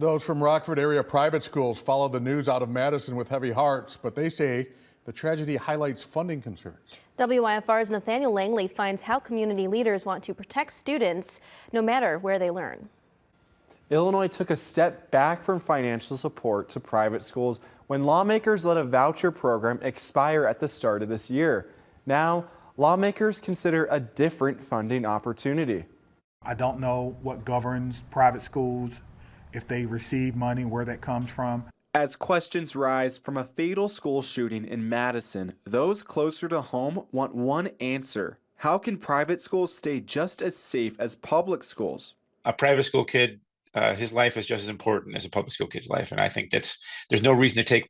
Those from Rockford-area private schools follow the news out of Madison with heavy hearts, but they say the tragedy highlights funding concerns. WYFR's Nathaniel Langley finds how community leaders want to protect students no matter where they learn. Illinois took a step back from financial support to private schools when lawmakers let a voucher program expire at the start of this year. Now, lawmakers consider a different funding opportunity. I don't know what governs private schools, if they receive money, where that comes from. As questions rise from a fatal school shooting in Madison, those closer to home want one answer. How can private schools stay just as safe as public schools? A private school kid, his life is just as important as a public school kid's life, and I think there's no reason to take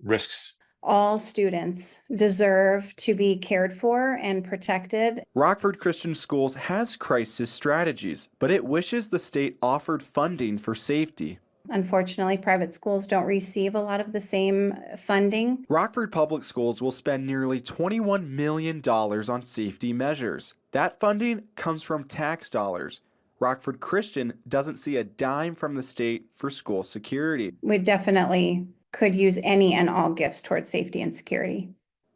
risks. All students deserve to be cared for and protected. Rockford Christian Schools has crisis strategies, but it wishes the state offered funding for safety. Unfortunately, private schools don't receive a lot of the same funding. Rockford Public Schools will spend nearly $21 million on safety measures. That funding comes from tax dollars. Rockford Christian doesn't see a dime from the state for school security. We definitely could use any and all gifts towards safety and security.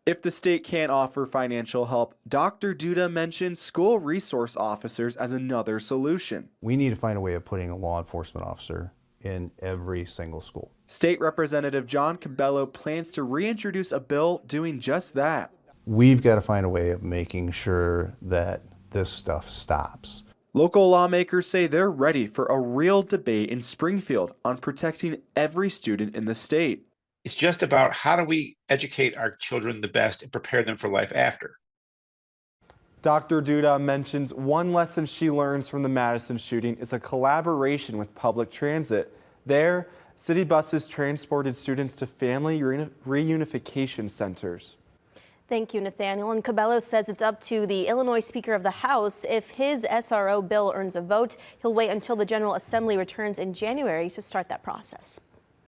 If the state can't offer financial help, Dr. Duda mentioned school resource officers as another solution. We need to find a way of putting a law enforcement officer in every single school. State Representative John Cabello plans to reintroduce a bill doing just that. We've got to find a way of making sure that this stuff stops. Local lawmakers say they're ready for a real debate in Springfield on protecting every student in the state. It's just about how do we educate our children the best and prepare them for life after. Dr. Duda mentions one lesson she learns from the Madison shooting is a collaboration with public transit. There, city buses transported students to family reunification centers. Thank you, Nathaniel. And Cabello says it's up to the Illinois Speaker of the House. If his SRO bill earns a vote, he'll wait until the General Assembly returns in January to start that process.